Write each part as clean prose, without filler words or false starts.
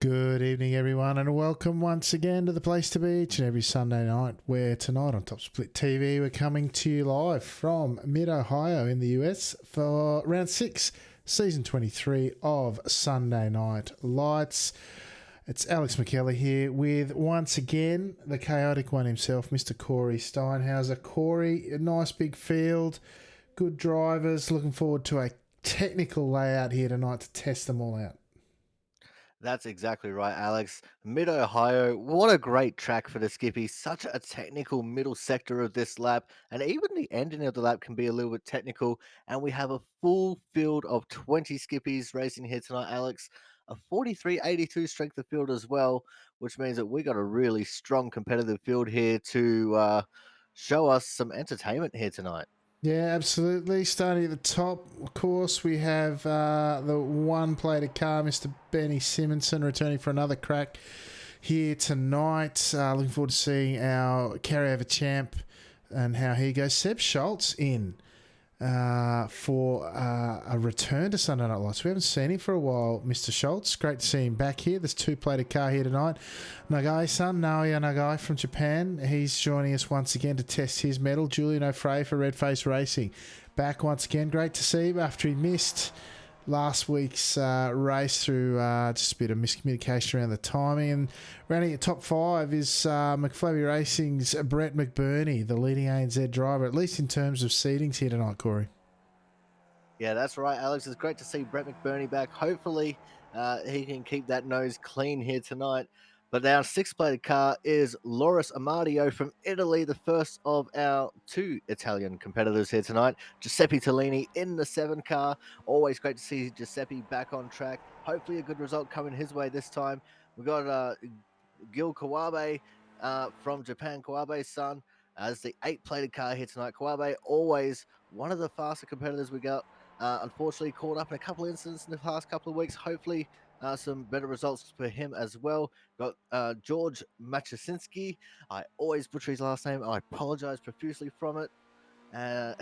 Good evening, everyone, and welcome once again to the place to be each and every Sunday night. Where tonight on Top Split TV, we're coming to you live from Mid Ohio in the US for round 6, season 23 of Sunday Night Lights. It's Alex McKellar here with once again the chaotic one himself, Mr. Corey Steinhauser. Corey, a nice big field, good drivers. Looking forward to a technical layout here tonight to test them all out. That's exactly right, Alex. Mid Ohio, what a great track for the Skippy. Such a technical middle sector of this lap, and even the ending of the lap can be a little bit technical. And we have a full field of 20 Skippies racing here tonight, Alex. A 43.82 strength of field as well, which means that we got a really strong competitive field here to show us some entertainment here tonight. Yeah, absolutely. Starting at the top, of course, we have the one-plated car, Mr. Benny Simonson, returning for another crack here tonight. Looking forward to seeing our carryover champ and how he goes. Seb Schultz in for a return to Sunday Night Lights. We haven't seen him for a while, Mr. Schultz. Great to see him back here. There's two-plated car here tonight. Nagai-san, Naoya Nagai from Japan. He's joining us once again to test his medal. Julian O'Fray for Red Face Racing. Back once again. Great to see him after he missed last week's race through just a bit of miscommunication around the timing. And rounding at top 5 is McFlurry Racing's Brett McBurney, the leading ANZ driver, at least in terms of seedings here tonight, Corey. Yeah, that's right, Alex. It's great to see Brett McBurney back. Hopefully, he can keep that nose clean here tonight. But our six-plated car is Loris Amadio from Italy, the first of our two Italian competitors here tonight. Giuseppe Tellini in the 7 car. Always great to see Giuseppe back on track. Hopefully, a good result coming his way this time. We've got Gil Kawabe from Japan, Kawabe's son, as the 8-plated car here tonight. Kawabe, always one of the faster competitors we got. Unfortunately, caught up in a couple of incidents in the past couple of weeks. Hopefully, some better results for him as well. Got George Machasinski. I always butcher his last name. I apologize profusely from it.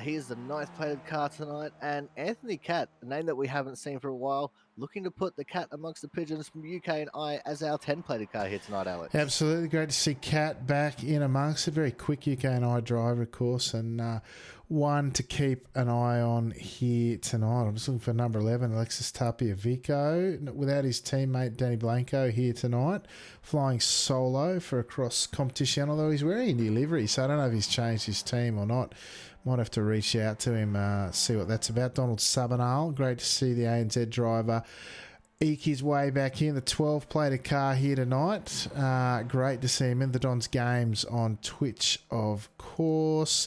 He is the ninth plated car tonight. And Anthony Cat, a name that we haven't seen for a while, looking to put the cat amongst the pigeons from UK and I as our 10-plated car here tonight, Alex. Absolutely great to see Kat back in amongst it. Very quick UK and I driver, of course, and one to keep an eye on here tonight. I'm just looking for number 11, Alexis Tapia Vico, without his teammate Danny Blanco here tonight, flying solo for a cross competition, although he's wearing a new livery, so I don't know if he's changed his team or not. Might have to reach out to him, see what that's about. Donald Sabanal, great to see the ANZ driver eke his way back in the 12-plated car here tonight. Great to see him in the Dons games on Twitch, of course.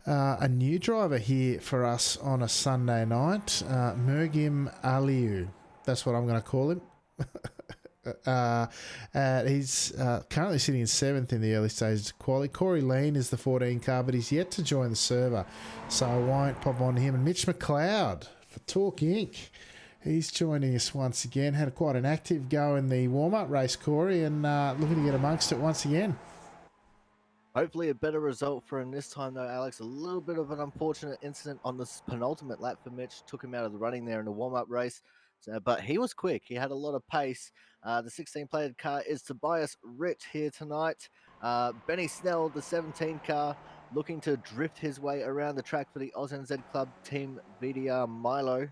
A new driver here for us on a Sunday night, Mergim Aliu. That's what I'm going to call him. He's currently sitting in 7th in the early stages of quality. Corey Lean is the 14 car, but he's yet to join the server, so I won't pop on to him. And Mitch McLeod for Talk Inc. He's joining us once again. Had quite an active go in the warm-up race, Corey, and looking to get amongst it once again. Hopefully, a better result for him this time, though, Alex. A little bit of an unfortunate incident on the penultimate lap for Mitch. Took him out of the running there in the warm-up race. But he was quick. He had a lot of pace. The 16-plated car is Tobias Ritt here tonight. Benny Snell, the 17 car, looking to drift his way around the track for the AusNZ Club Team VDR Milo.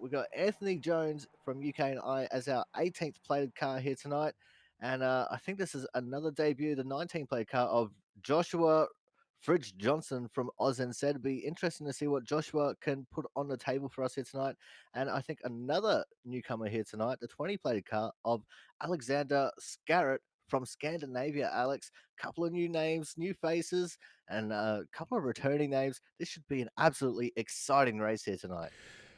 We've got Anthony Jones from UK and I as our 18th plated car here tonight. And I think this is another debut, the 19 plated car of Joshua Fridge Johnson from AusNZ. It'd be interesting to see what Joshua can put on the table for us here tonight. And I think another newcomer here tonight, the 20 plated car of Alexander Scarrett from Scandinavia, Alex. Couple of new names, new faces, and a couple of returning names. This should be an absolutely exciting race here tonight.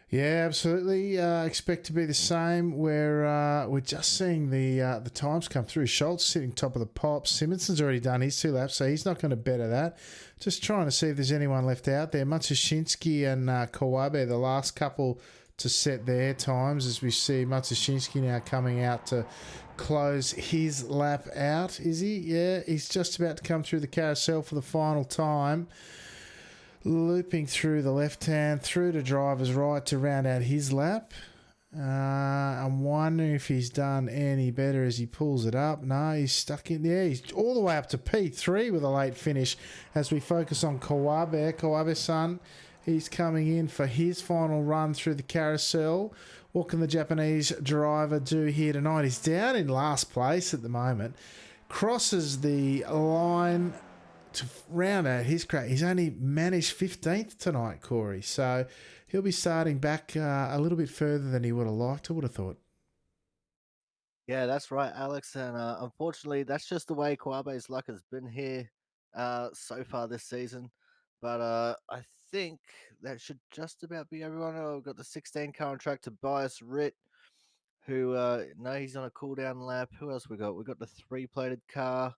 Yeah, absolutely. Expect to be the same. We're just seeing the times come through. Schultz sitting top of the pops. Simonson's already done his 2 laps, so he's not going to better that. Just trying to see if there's anyone left out there. Matsushinsky and Kawabe, the last couple to set their times, as we see Matsushinsky now coming out to close his lap out. Is he? Yeah, he's just about to come through the carousel for the final time. Looping through the left hand, through to driver's right to round out his lap. I'm wondering if he's done any better as he pulls it up. No, he's stuck in there. He's all the way up to P3 with a late finish as we focus on Kawabe. Kawabe-san, he's coming in for his final run through the carousel. What can the Japanese driver do here tonight? He's down in last place at the moment. Crosses the line to round out his crack. He's only managed 15th tonight, Corey. So he'll be starting back a little bit further than he would have liked, I would have thought. Yeah, that's right, Alex. And unfortunately, that's just the way Kawabe's luck has been here so far this season. But I think that should just about be everyone. Oh, we've got the 16 car on track, Tobias Ritt, who, no, he's on a cool down lap. Who else we got? We got the three-plated car.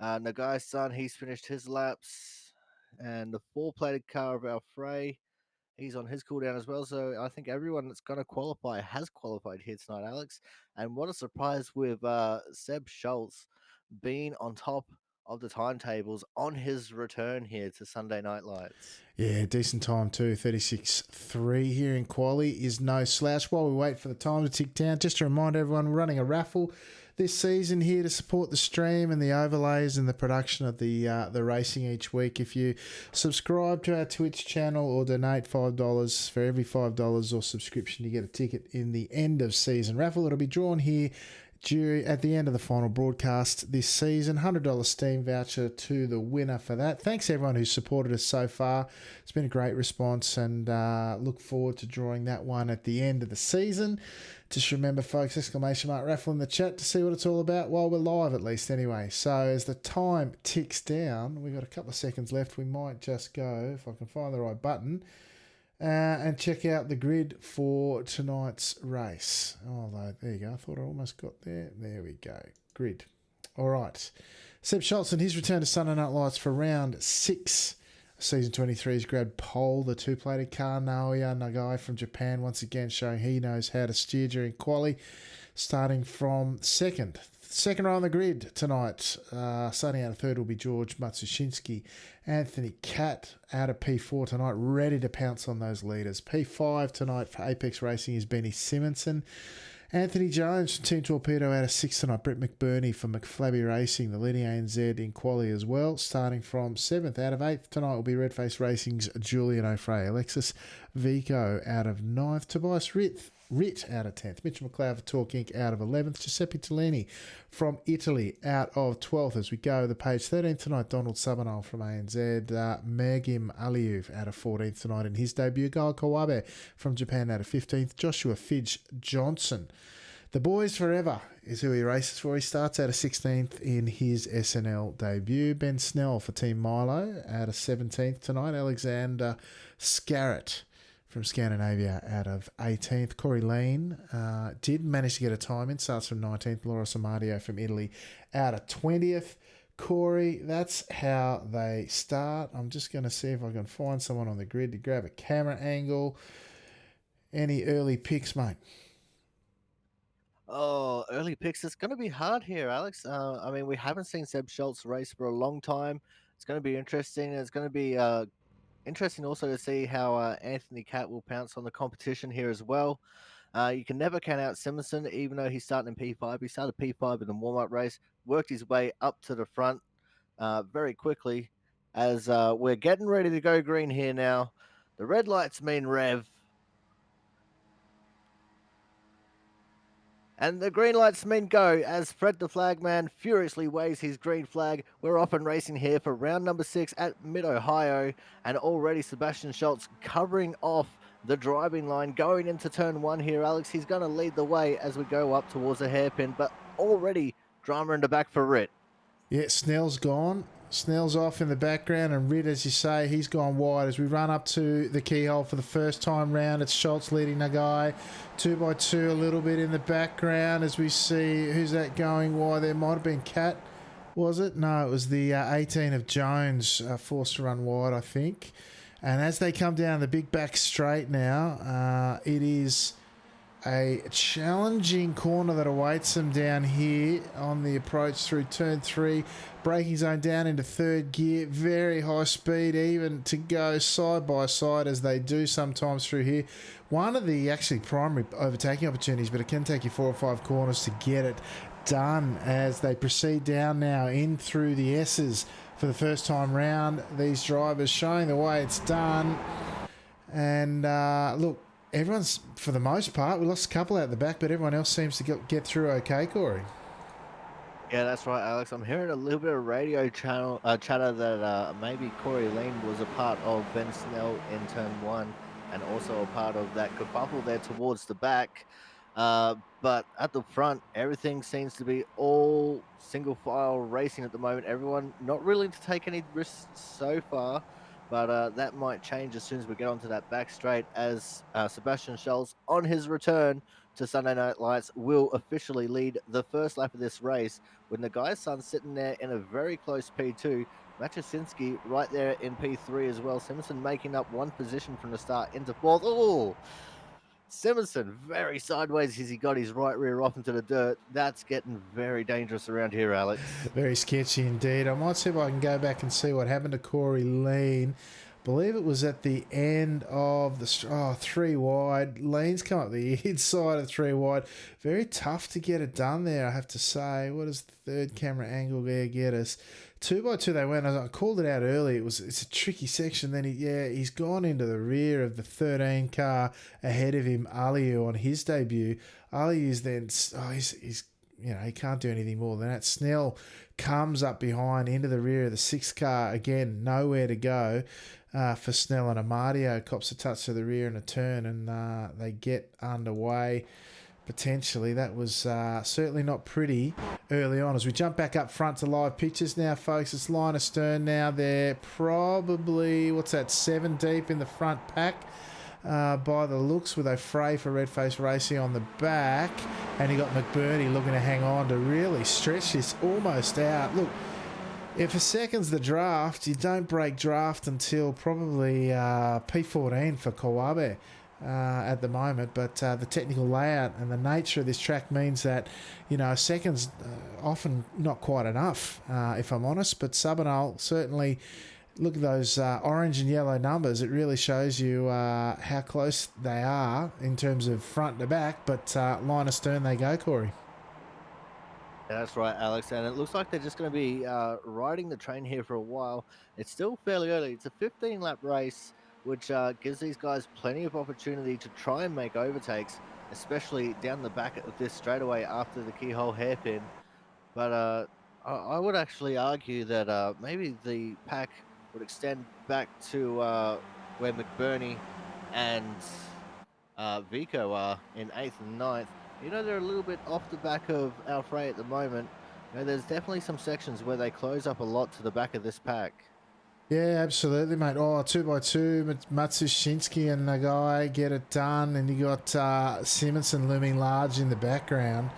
Nagai's son, he's finished his laps. And the four-plated car of Alfrey, he's on his cooldown as well. So I think everyone that's going to qualify has qualified here tonight, Alex. And what a surprise with Seb Schultz being on top of the timetables on his return here to Sunday Night Lights. Yeah, decent time too. 36.3 here in quali is no slouch. While we wait for the time to tick down, just to remind everyone, we're running a raffle this season here to support the stream and the overlays and the production of the racing each week. If you subscribe to our Twitch channel or donate $5 for every $5 or subscription, you get a ticket in the end of season raffle. It'll be drawn here at the end of the final broadcast this season. $100 Steam voucher to the winner for that. Thanks everyone who's supported us so far. It's been a great response, and look forward to drawing that one at the end of the season. Just remember, folks, exclamation mark raffle in the chat to see what it's all about while we're live, at least anyway. So as the time ticks down, we've got a couple of seconds left. We might just go, if I can find the right button, and check out the grid for tonight's race. Oh, there you go. I thought I almost got there. There we go. Grid. All right. Seb Schultz and his return to Sunday Night Lights for round 6. Season 23's grabbed pole, the two-plated car. Naoya Nagai from Japan once again showing he knows how to steer during quali. Starting from second. Second row on the grid tonight. Starting out of third will be George Matsushinsky. Anthony Catt out of P4 tonight, ready to pounce on those leaders. P5 tonight for Apex Racing is Benny Simonson. Anthony Jones from Team Torpedo out of 6th tonight. Brett McBurney from McFlabby Racing, the leading ANZ in quali as well. Starting from 7th out of 8th tonight will be Redface Racing's Julian O'Fray. Alexis Vico out of 9th. Tobias Ritt out of 10th. Mitchell McLeod for Talk Inc. out of 11th. Giuseppe Tellini from Italy out of 12th. As we go the page 13th tonight, Donald Sabanal from ANZ. Mergim Aliyev out of 14th tonight in his debut. Gael Kawabe from Japan out of 15th. Joshua Fidge Johnson. The Boys Forever is who he races for. He starts out of 16th in his SNL debut. Ben Snell for Team Milo out of 17th tonight. Alexander Scarrett from Scandinavia out of 18th. Corey Lean did manage to get a time in. Starts from 19th. Laura Samadio from Italy out of 20th. Corey, that's how they start. I'm just going to see if I can find someone on the grid to grab a camera angle. Any early picks, mate? Oh, early picks. It's going to be hard here, Alex. I mean, we haven't seen Seb Schultz race for a long time. It's going to be interesting. It's going to be interesting also to see how Anthony Catt will pounce on the competition here as well. You can never count out Simonson, even though he's starting in P5. He started P5 in the warm-up race, worked his way up to the front very quickly as we're getting ready to go green here now. The red lights mean rev. And the green lights mean go as Fred the Flagman furiously waves his green flag. We're off and racing here for round number 6 at Mid-Ohio. And already Sebastian Schultz covering off the driving line going into turn 1 here, Alex. He's going to lead the way as we go up towards the hairpin, but already drama in the back for Ritt. Yeah, Snell's gone. Snell's off in the background, and Ritt, as you say, he's gone wide. As we run up to the keyhole for the first time round, it's Schultz leading Nagai 2x2 a little bit in the background as we see who's that going wide. There might have been Catt, was it? No, it was the 18 of Jones forced to run wide, I think. And as they come down the big back straight now, it is a challenging corner that awaits them down here on the approach through turn 3. Braking zone down into third gear. Very high speed, even to go side by side as they do sometimes through here. One of the actually primary overtaking opportunities, but it can take you 4 or 5 corners to get it done as they proceed down now in through the S's for the first time round. These drivers showing the way it's done. And look, everyone's, for the most part, we lost a couple out the back, but everyone else seems to get through okay, Corey. Yeah, that's right, Alex. I'm hearing a little bit of radio chatter that maybe Corey Lean was a part of Ben Snell in turn 1 and also a part of that kerfuffle there towards the back. But at the front, everything seems to be all single file racing at the moment. Everyone not willing to take any risks so far, but that might change as soon as we get onto that back straight as Sebastian Schultz on his return to Sunday Night Lights will officially lead the first lap of this race when the guy's son sitting there in a very close P2. Machusinski right there in P3 as well. Simonson making up one position from the start into fourth. Oh, Simonson very sideways as he got his right rear off into the dirt. That's getting very dangerous around here, Alex. Very sketchy indeed. I might see if I can go back and see what happened to Corey Lean. Believe it was at the end of the 3 wide. Lean's come up the inside of 3 wide. Very tough to get it done there, I have to say. What does the third camera angle there get us? 2 by 2 they went. I called it out early. It's a tricky section. Then he's gone into the rear of the 13 car ahead of him, Aliu, on his debut. Aliu's then he's he can't do anything more than that. Snell comes up behind into the rear of the 6th car. Again, nowhere to go for Snell, and Amadio cops a touch to the rear in a turn, and they get underway. Potentially, that was certainly not pretty early on. As we jump back up front to live pictures now, folks, it's line astern now. They're probably, 7 deep in the front pack. By the looks, with O'Fray for Red Face Racing on the back, and you got McBurney looking to hang on to really stretch this almost out. Look, if a second's the draft, you don't break draft until probably P14 for Kawabe at the moment, but the technical layout and the nature of this track means that a second's often not quite enough, if I'm honest. But Subbanol certainly. Look at those orange and yellow numbers. It really shows you how close they are in terms of front to back. But line astern they go, Corey. Yeah, that's right, Alex. And it looks like they're just going to be riding the train here for a while. It's still fairly early. It's a 15-lap race, which gives these guys plenty of opportunity to try and make overtakes, especially down the back of this straightaway after the keyhole hairpin. But I would actually argue that maybe the pack would extend back to where McBurney and Vico are in 8th and 9th. They're a little bit off the back of Alfred at the moment. There's definitely some sections where they close up a lot to the back of this pack. Yeah, absolutely, mate. 2 by 2, Matsushinsky and the guy get it done, and you got Simonson looming large in the background.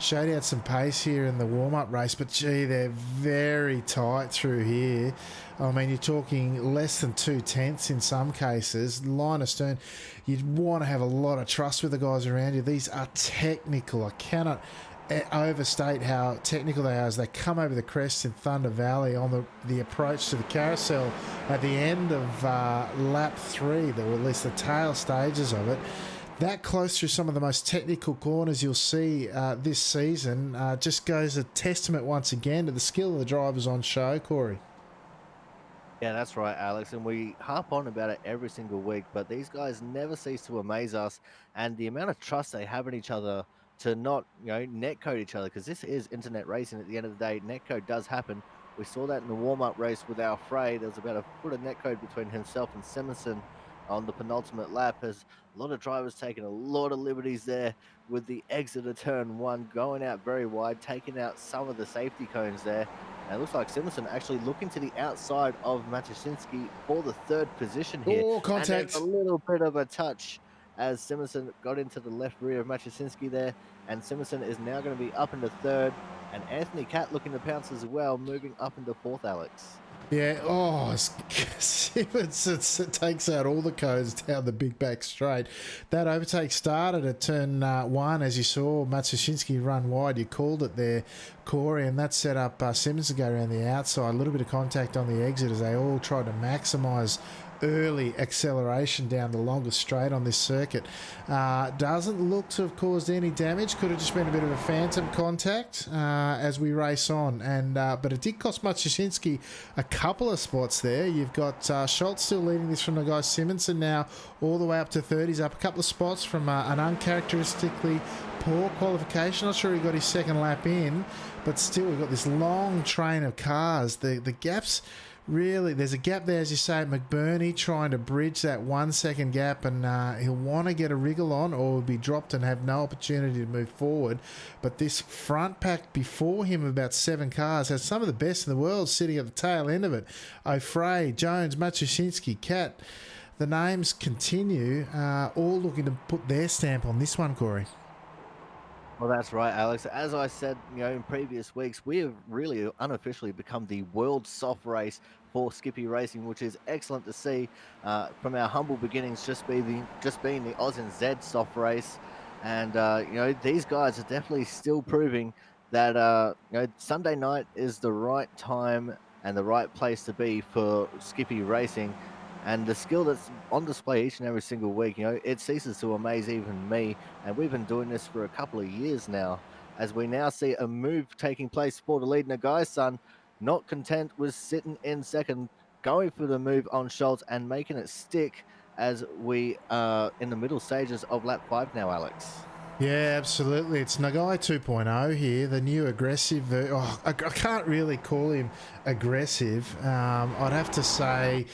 Showed he had some pace here in the warm-up race, but gee, they're very tight through here. I mean, you're talking less than 2/10 in some cases. Line astern, you'd want to have a lot of trust with the guys around you. These are technical. I cannot overstate how technical they are as they come over the crest in Thunder Valley on the approach to the carousel at the end of lap 3, or at least the tail stages of it. That close through some of the most technical corners you'll see this season just goes a testament once again to the skill of the drivers on show, Corey. Yeah, that's right, Alex. And we harp on about it every single week, but these guys never cease to amaze us. And the amount of trust they have in each other to not, netcode each other, because this is internet racing at the end of the day. Netcode does happen. We saw that in the warm-up race with Alfred. There was about a foot of netcode between himself and Simonson on the penultimate lap, as a lot of drivers taking a lot of liberties there with the exit of turn 1, going out very wide, taking out some of the safety cones there. And it looks like Simonson actually looking to the outside of Matushinsky for the 3rd position here. Oh, contact. And a little bit of a touch as Simonson got into the left rear of Matushinsky there. And Simonson is now going to be up into 3rd. And Anthony Catt looking to pounce as well, moving up into 4th, Alex. Yeah, oh, Simmons it takes out all the codes down the big back straight. That overtake started at turn one, as you saw Matsushinsky run wide. You called it there, Corey, and that set up Simmons to go around the outside. A little bit of contact on the exit as they all tried to maximise early acceleration down the longest straight on this circuit. Doesn't look to have caused any damage. Could have just been a bit of a phantom contact as we race on. And but it did cost Matsushinsky a couple of spots there. You've got Schultz still leading this from the guy Simonson now all the way up to 30s, up a couple of spots from an uncharacteristically poor qualification. Not sure he got his second lap in, but still we've got this long train of cars. The gaps really, there's a gap there, as you say. McBurney trying to bridge that 1 second gap, and he'll want to get a wriggle on or will be dropped and have no opportunity to move forward. But this front pack before him of about 7 cars has some of the best in the world sitting at the tail end of it. O'Fray, Jones, Matsushinsky, Cat. The names continue, all looking to put their stamp on this one, Corey. Well, that's right, Alex. As I said, in previous weeks, we have really unofficially become the world soft race for Skippy Racing, which is excellent to see. From our humble beginnings, just being the Oz and Z soft race, and these guys are definitely still proving that Sunday night is the right time and the right place to be for Skippy Racing. And the skill that's on display each and every single week, it ceases to amaze even me. And we've been doing this for a couple of years now, as we now see a move taking place for the lead. Nagai's son, not content with sitting in second, going for the move on Schultz and making it stick as we are in the middle stages of lap 5 now, Alex. Yeah, absolutely. It's Nagai 2.0 here, the new aggressive. I can't really call him aggressive. I'd have to say,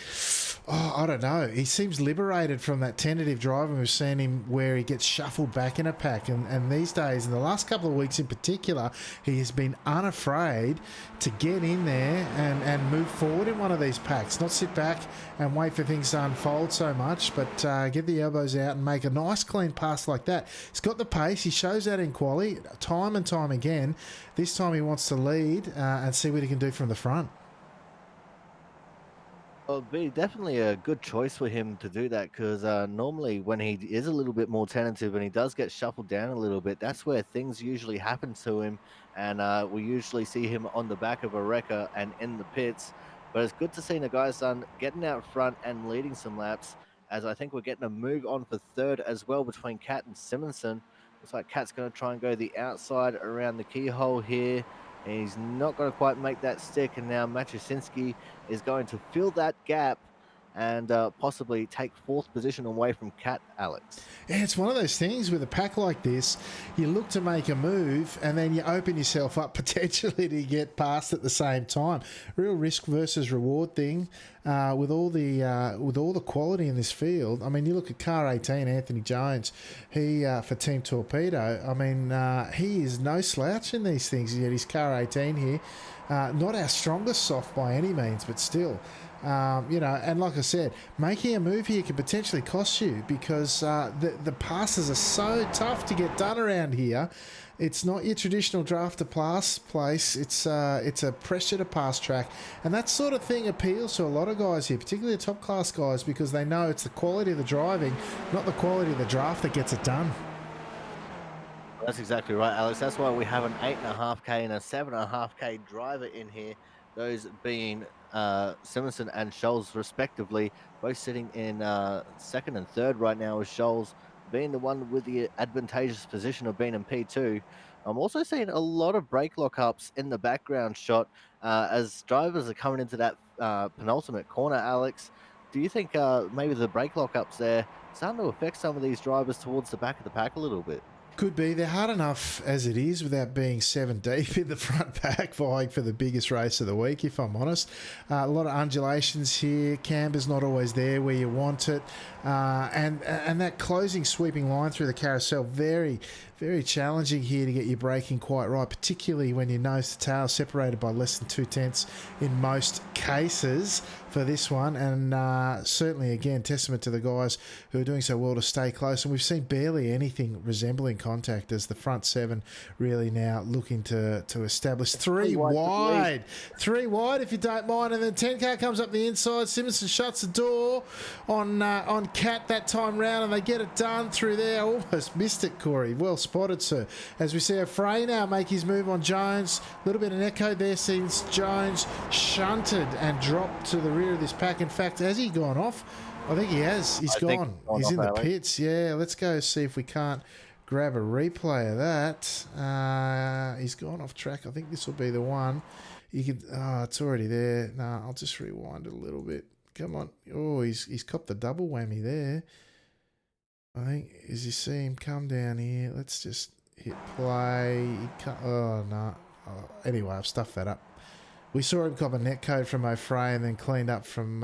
I don't know. He seems liberated from that tentative driving. We've seen him where he gets shuffled back in a pack. And these days, in the last couple of weeks in particular, he has been unafraid to get in there and move forward in one of these packs. Not sit back and wait for things to unfold so much, but get the elbows out and make a nice clean pass like that. He's got the pace. He shows that in quali time and time again. This time he wants to lead and see what he can do from the front. Well, it'd be definitely a good choice for him to do that because normally when he is a little bit more tentative and he does get shuffled down a little bit, that's where things usually happen to him. And we usually see him on the back of a wrecker and in the pits. But it's good to see Nagai's son getting out front and leading some laps, as I think we're getting a move on for third as well between Cat and Simonson. Looks like Cat's going to try and go the outside around the keyhole here. And he's not going to quite make that stick. And now Matuszynski is going to fill that gap and possibly take 4th position away from Cat, Alex. Yeah, it's one of those things with a pack like this, you look to make a move and then you open yourself up potentially to get past at the same time. Real risk versus reward thing with all the quality in this field. I mean, you look at car 18, Anthony Jones, he for Team Torpedo, I mean, he is no slouch in these things. Yet his car 18 here, not our strongest soft by any means, but still. And like I said, making a move here could potentially cost you because the passes are so tough to get done around here. It's not your traditional draft to pass place. It's a pressure to pass track, and that sort of thing appeals to a lot of guys here, particularly the top class guys, because they know it's the quality of the driving, not the quality of the draft, that gets it done. That's exactly right, Alex. That's why we have an 8.5k and a 7.5k driver in here. Those being Simonson and Scholes, respectively, both sitting in second and third right now, with Scholes being the one with the advantageous position of being in P2. I'm also seeing a lot of brake lockups in the background shot as drivers are coming into that penultimate corner, Alex. Do you think maybe the brake lockups there starting to affect some of these drivers towards the back of the pack a little bit? Could be. They're hard enough as it is without being 7 deep in the front pack, vying for the biggest race of the week, if I'm honest. A lot of undulations here. Camber's not always there where you want it. And that closing sweeping line through the carousel, very, very challenging here to get your braking quite right, particularly when your nose to tail separated by less than 2/10 in most cases for this one. And certainly, again, testament to the guys who are doing so well to stay close. And we've seen barely anything resembling contact as the front seven really now looking to establish three wide. Three wide, if you don't mind. And then 10 car comes up the inside. Simonson shuts the door on Cat that time round, and they get it done through there. Almost missed it, Corey. Well spotted, sir. As we see Frey now make his move on Jones. A little bit of an echo there since Jones shunted and dropped to the rear of this pack. In fact, has he gone off? I think he has. He's gone. He's in the pits. Yeah, let's go see if we can't grab a replay of that. He's gone off track. I think this will be the one. You could. Oh, it's already there. No, I'll just rewind it a little bit. Come on. Oh, he's copped the double whammy there. I think as you see him come down here, let's just hit play. Oh, no. Oh, anyway, I've stuffed that up. We saw him cop a net code from O'Fray and then cleaned up from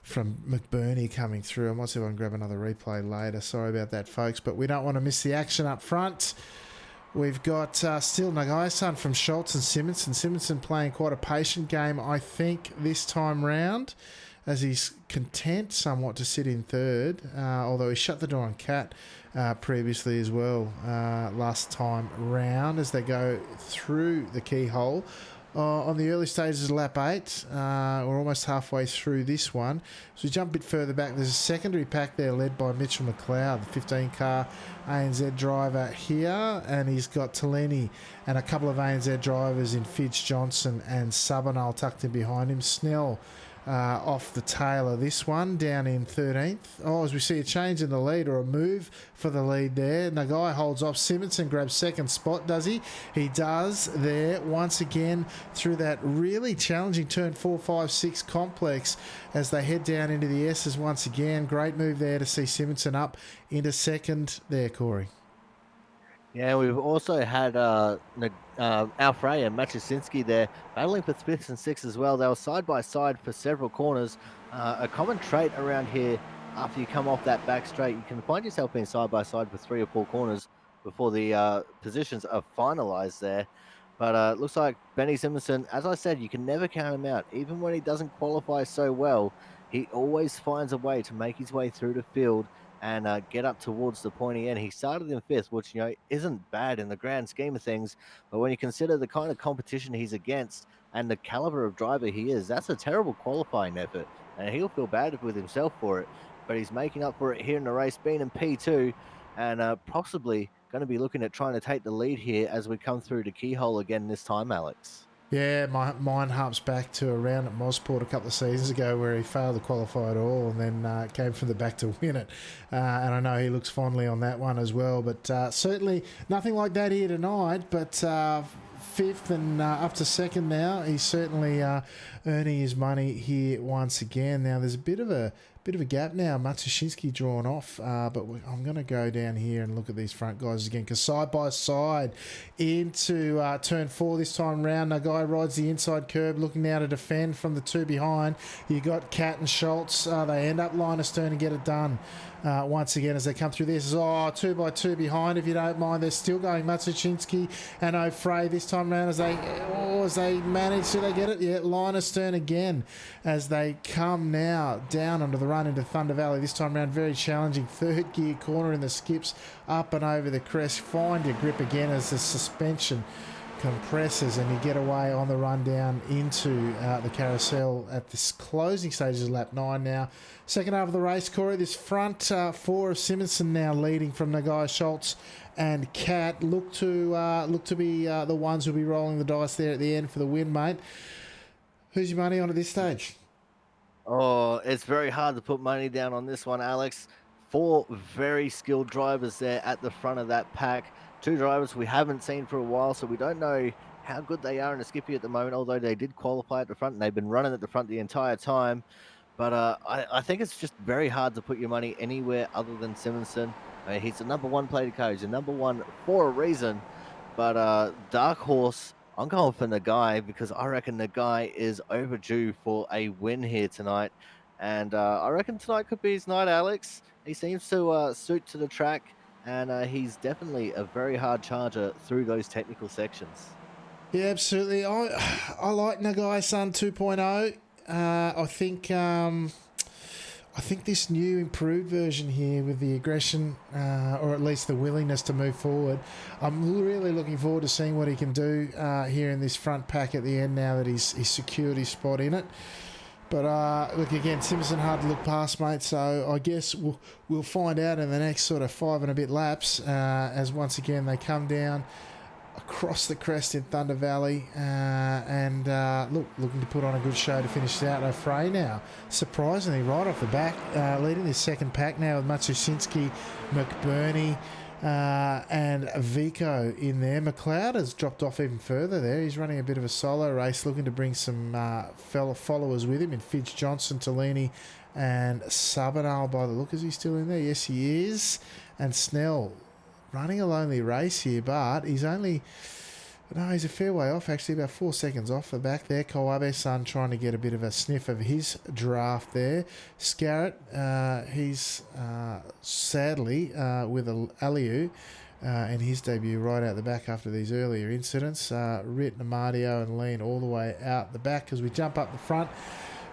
McBurney coming through. I might see if I can grab another replay later. Sorry about that, folks. But we don't want to miss the action up front. We've got still Nagai-san from Schultz and Simonson. Simonson playing quite a patient game, I think, this time round, as he's content somewhat to sit in third, although he shut the door on Cat previously as well last time round as they go through the keyhole. On the early stages of lap 8, we're almost halfway through this one. So we jump a bit further back. There's a secondary pack there led by Mitchell McLeod, the 15-car ANZ driver here. And he's got Taleni and a couple of ANZ drivers in Fitz Johnson and Sabinal tucked in behind him. Snell off the tail of this one, down in 13th. Oh, as we see a change in the lead or a move for the lead there. Nagai holds off. Simonson grabs second spot, does he? He does there once again through that really challenging turn 4, 5, 6 complex as they head down into the S's once again. Great move there to see Simonson up into second there, Corey. Yeah, we've also had Alfrey and Machusinski there battling for 5th and 6th as well. They were side by side for several corners. A common trait around here, after you come off that back straight, you can find yourself being side by side for 3 or 4 corners before the positions are finalized there. But looks like Benny Simonson, as I said, you can never count him out. Even when he doesn't qualify so well, he always finds a way to make his way through the field and get up towards the pointy end. He started in 5th, which, isn't bad in the grand scheme of things. But when you consider the kind of competition he's against and the caliber of driver he is, that's a terrible qualifying effort. And he'll feel bad with himself for it. But he's making up for it here in the race, being in P2 and possibly going to be looking at trying to take the lead here as we come through the keyhole again this time, Alex. Yeah, mine harps back to a round at Mosport a couple of seasons ago where he failed to qualify at all and then came from the back to win it. And I know he looks fondly on that one as well. But certainly nothing like that here tonight. But 5th and up to 2nd now. He's certainly earning his money here once again. Now there's a bit of a gap now. Matushinsky drawn off, but I'm going to go down here and look at these front guys again because side by side into turn 4 this time round. Nagai rides the inside curb, looking now to defend from the 2 behind. You got Cat and Schultz. They end up line astern and get it done. Once again as they come through this. 2 by 2 behind, if you don't mind. They're still going Matsuchinski and O'Fray this time around as they manage. Do they get it? Yeah, line astern again as they come now down onto the run into Thunder Valley. This time around, very challenging. 3rd gear corner in the skips, up and over the crest. Find your grip again as the suspension compresses and you get away on the run down into the carousel at this closing stages of lap 9 now. Second half of the race, Corey. This front 4 of Simonson now leading from Nagai, Schultz and Cat look to be the ones who'll be rolling the dice there at the end for the win, mate. Who's your money on at this stage? Oh, it's very hard to put money down on this one, Alex. 4 very skilled drivers there at the front of that pack. 2 drivers we haven't seen for a while, so we don't know how good they are in the Skippy at the moment, although they did qualify at the front and they've been running at the front the entire time. But I think it's just very hard to put your money anywhere other than Simonson. He's the number 1 plated car. He's the number 1 for a reason. But Dark Horse, I'm going for Nagai because I reckon Nagai is overdue for a win here tonight. And I reckon tonight could be his night, Alex. He seems to suit to the track. and he's definitely a very hard charger through those technical sections. Yeah, absolutely. I like Nagai-san 2.0. I think this new improved version here with the aggression, or at least the willingness to move forward, I'm really looking forward to seeing what he can do here in this front pack at the end now that he's secured his spot in it. But look, again, Simpson hard to look past, mate. So I guess we'll find out in the next sort of 5 and a bit laps as once again they come down across the crest in Thunder Valley and looking to put on a good show to finish out. Frey now, surprisingly, right off the back, leading this second pack now with Matsushinsky, McBurney, and Vico in there. McLeod has dropped off even further there. He's running a bit of a solo race, looking to bring some fellow followers with him in Fitz Johnson, Tolini, and Sabinal by the look. Is he still in there? Yes, he is. And Snell running a lonely race here, but he's only... No, he's a fair way off, actually, about 4 seconds off the back there. Kawabe-san trying to get a bit of a sniff of his draft there. Scarrett, he's sadly with Aliu in his debut right out the back after these earlier incidents. Rit, Namadio and Lean all the way out the back as we jump up the front.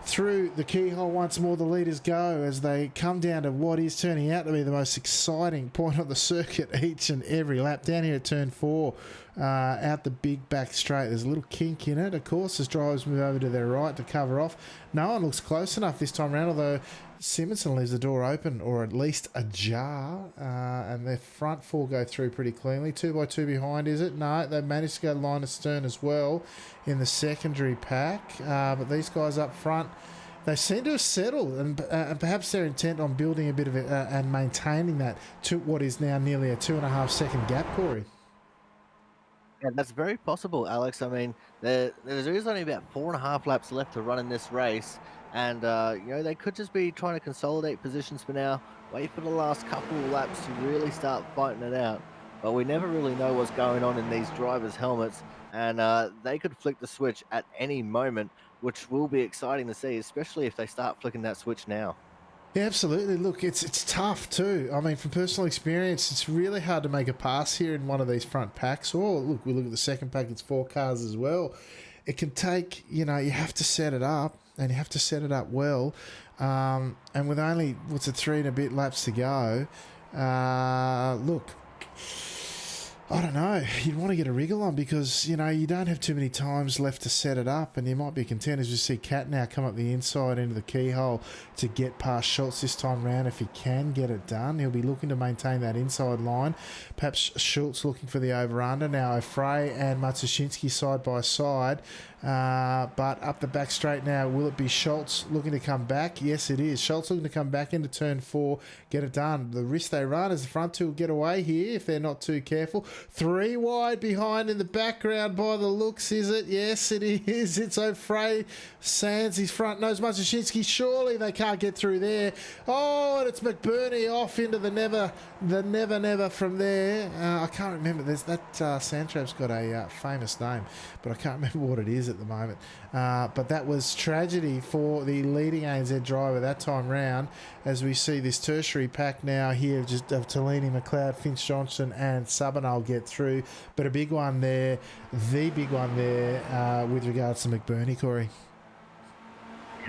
Through the keyhole once more, the leaders go as they come down to what is turning out to be the most exciting point on the circuit each and every lap. Down here at turn 4, out the big back straight. There's a little kink in it, of course, as drivers move over to their right to cover off. No one looks close enough this time around, although Simonson leaves the door open, or at least ajar, and their front 4 go through pretty cleanly. 2x2 behind, is it? No, they've managed to go line astern as well in the secondary pack, but these guys up front, they seem to have settled, and perhaps they're intent on building a bit of it and maintaining that to what is now nearly a 2.5 second gap, Corey. Yeah, that's very possible, Alex. I mean, there is only about 4.5 laps left to run in this race, and they could just be trying to consolidate positions for now, wait for the last couple of laps to really start fighting it out. But we never really know what's going on in these drivers' helmets, and they could flick the switch at any moment, which will be exciting to see, especially if they start flicking that switch now. Yeah, absolutely. Look, it's tough too. I mean, from personal experience, it's really hard to make a pass here in one of these front packs. Or look, we look at the second pack, it's 4 cars as well. It can take, you have to set it up, and you have to set it up well. And with only, 3 and a bit laps to go, look, I don't know. You'd want to get a wriggle on because, you don't have too many times left to set it up, and you might be content as you see Cat now come up the inside into the keyhole to get past Schultz this time round. If he can get it done, he'll be looking to maintain that inside line. Perhaps Schultz looking for the over-under. Now, Frey and Matsushinsky side by side. But up the back straight now, will it be Schultz looking to come back? Yes, it is. Schultz looking to come back into turn 4, get it done. The risk they run is the front 2 will get away here if they're not too careful. 3 wide behind in the background by the looks, is it? Yes, it is. It's O'Fray. Sands his front nose. Matsushinsky, surely they can't get through there. Oh, and it's McBurney off into the never from there. I can't remember. There's that Sandtrap's got a famous name, but I can't remember what it is at the moment. But that was tragedy for the leading ANZ driver that time round, as we see this tertiary pack now here just of Tolini, McLeod, Finch Johnson and Sabinal get through. But a big one there, the big one there with regards to McBurney, Corey.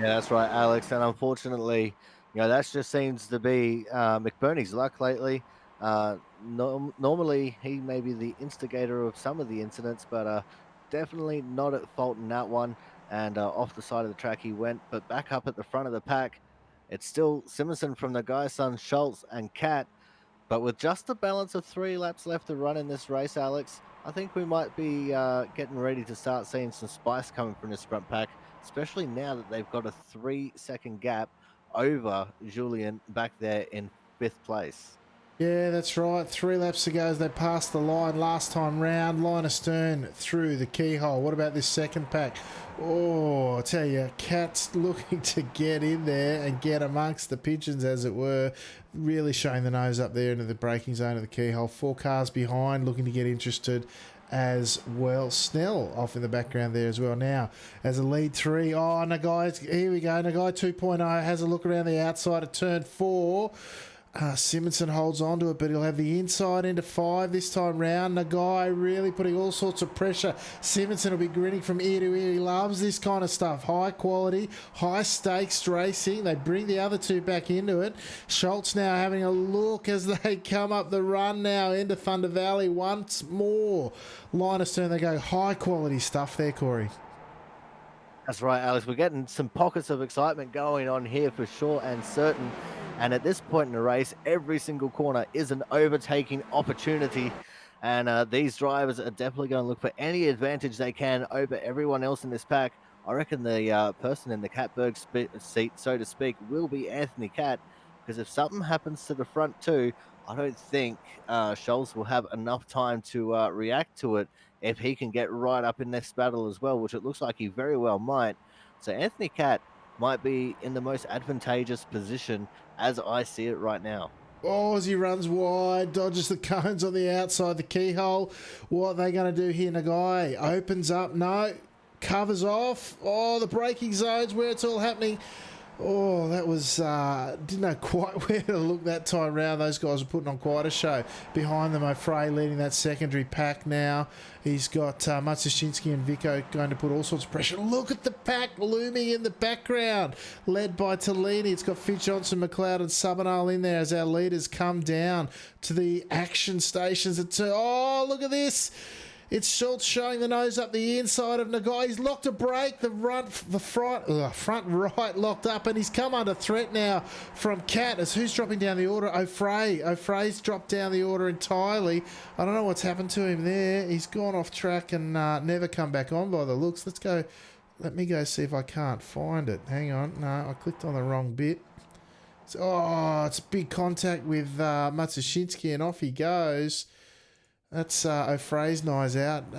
Yeah, that's right, Alex. And unfortunately, that just seems to be McBurney's luck lately. Normally, he may be the instigator of some of the incidents, but definitely not at fault in that one. And off the side of the track he went, but back up at the front of the pack, it's still Simonson from the guy's son, Schultz and Cat. But with just a balance of 3 laps left to run in this race, Alex, I think we might be getting ready to start seeing some spice coming from this front pack, especially now that they've got a 3-second gap over Julian back there in 5th place. Yeah, that's right. 3 laps to go as they passed the line last time round. Line astern through the keyhole. What about this second pack? Oh, I tell you, Cat's looking to get in there and get amongst the pigeons, as it were. Really showing the nose up there into the braking zone of the keyhole. 4 cars behind, looking to get interested as well. Snell off in the background there as well. Now, as a lead 3, oh, Nagai, here we go. Nagai 2.0 has a look around the outside of turn 4. Simonson holds on to it, but he'll have the inside into 5 this time round. Nagai really putting all sorts of pressure. Simonson will be grinning from ear to ear. He loves this kind of stuff. High quality, high stakes racing. They bring the other two back into it. Schultz now having a look as they come up the run now into Thunder Valley once more. Line astern, they go high quality stuff there, Corey. That's right, Alex. We're getting some pockets of excitement going on here for sure and certain. And at this point in the race, every single corner is an overtaking opportunity. And these drivers are definitely going to look for any advantage they can over everyone else in this pack. I reckon the person in the catbird seat, so to speak, will be Anthony Cat. Because if something happens to the front two, I don't think Scholes will have enough time to react to it if he can get right up in this battle as well, which it looks like he very well might. So Anthony Cat might be in the most advantageous position as I see it right now. Oh, as he runs wide, dodges the cones on the outside, the keyhole. What are they going to do here? Nagai opens up, no, covers off. Oh, the braking zones where it's all happening. Oh, that was, didn't know quite where to look that time round. Those guys are putting on quite a show. Behind them, O'Fray leading that secondary pack now. He's got Matsushinsky and Vico going to put all sorts of pressure. Look at the pack looming in the background, led by Tellini. It's got Fitz Johnson, McLeod and Subbanal in there as our leaders come down to the action stations. Oh, look at this. It's Schultz showing the nose up the inside of Nagai. He's locked a brake. The front right locked up, and he's come under threat now from Cat. As who's dropping down the order? O'Fray. O'Fray's dropped down the order entirely. I don't know what's happened to him there. He's gone off track and never come back on by the looks. Let's go. Let me go see if I can't find it. Hang on. No, I clicked on the wrong bit. It's a big contact with Matsushinsky, and off he goes. That's O'Fray's night out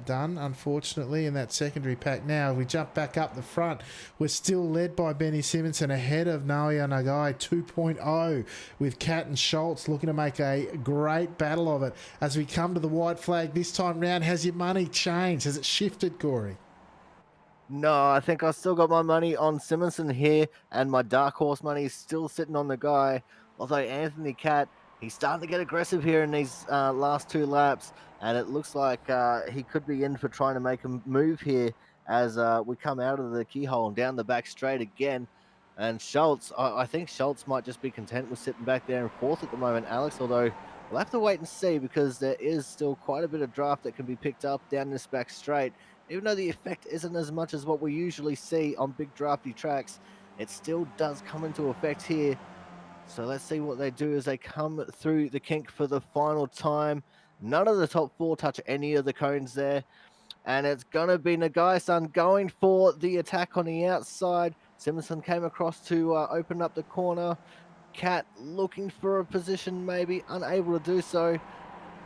done, unfortunately, in that secondary pack. Now, we jump back up the front. We're still led by Benny Simonson ahead of Naoya Nagai 2.0 with Cat and Schultz looking to make a great battle of it. As we come to the white flag this time round, has your money changed? Has it shifted, Corey? No, I think I've still got my money on Simonson here, and my dark horse money is still sitting on the guy. Although Anthony Cat, he's starting to get aggressive here in these last 2 laps, and it looks like he could be in for trying to make a move here as we come out of the keyhole and down the back straight again. And Schultz, I think Schultz might just be content with sitting back there in 4th at the moment, Alex, although we'll have to wait and see because there is still quite a bit of draft that can be picked up down this back straight. Even though the effect isn't as much as what we usually see on big drafty tracks, it still does come into effect here. So let's see what they do as they come through the kink for the final time. None of the top 4 touch any of the cones there. And it's going to be Nagai-san going for the attack on the outside. Simonson came across to open up the corner. Cat looking for a position, maybe unable to do so.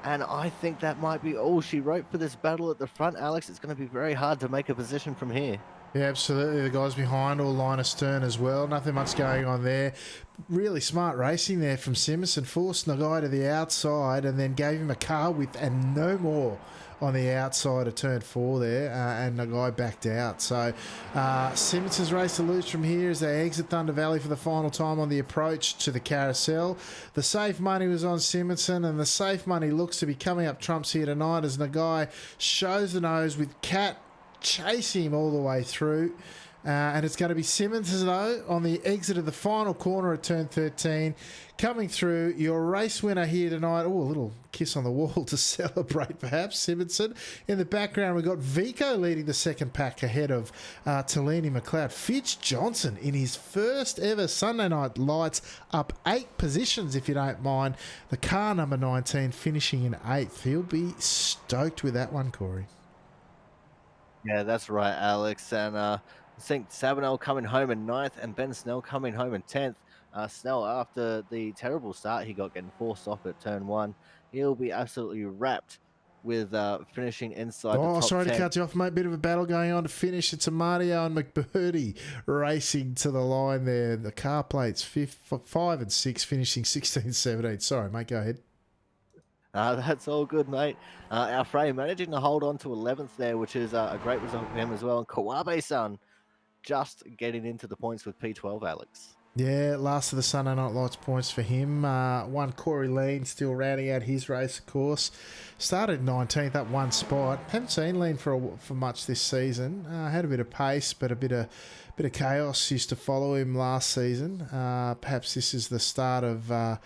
And I think that might be all she wrote for this battle at the front, Alex. It's going to be very hard to make a position from here. Yeah, absolutely. The guys behind all line astern as well. Nothing much going on there. Really smart racing there from Simonson. Forced Nagai to the outside and then gave him a car width and no more on the outside of turn 4 there, and Nagai backed out. So Simonson's race to lose from here as they exit Thunder Valley for the final time on the approach to the carousel. The safe money was on Simonson, and the safe money looks to be coming up trumps here tonight as Nagai shows the nose with Cat chasing him all the way through. And it's going to be Simmons, though, on the exit of the final corner at turn 13. Coming through, your race winner here tonight. Oh, a little kiss on the wall to celebrate, perhaps, Simonson. In the background, we've got Vico leading the second pack ahead of Tellini McLeod. Fitz Johnson in his first ever Sunday Night Lights, up 8 positions, if you don't mind. The car number 19 finishing in 8th. He'll be stoked with that one, Corey. Yeah, that's right, Alex. And I think Sabanel coming home in 9th and Ben Snell coming home in 10th. Snell, after the terrible start he got getting forced off at turn 1, he'll be absolutely wrapped with finishing inside the top sorry 10. to cut you off, mate. Bit of a battle going on to finish. It's Amadio and McBurdy racing to the line there. The car plates 5 and 6 finishing 16, 17. Sorry, mate, go ahead. That's all good, mate. Our frame managing to hold on to 11th there, which is a great result for him as well. And Kawabe-san just getting into the points with P12, Alex. Yeah, last of the Sunday Night Lights points for him. One Corey Lean still rounding out his race, of course. Started 19th, up one spot. Haven't seen Lean for much this season. Had a bit of pace, but a bit of chaos used to follow him last season. Perhaps this is the start of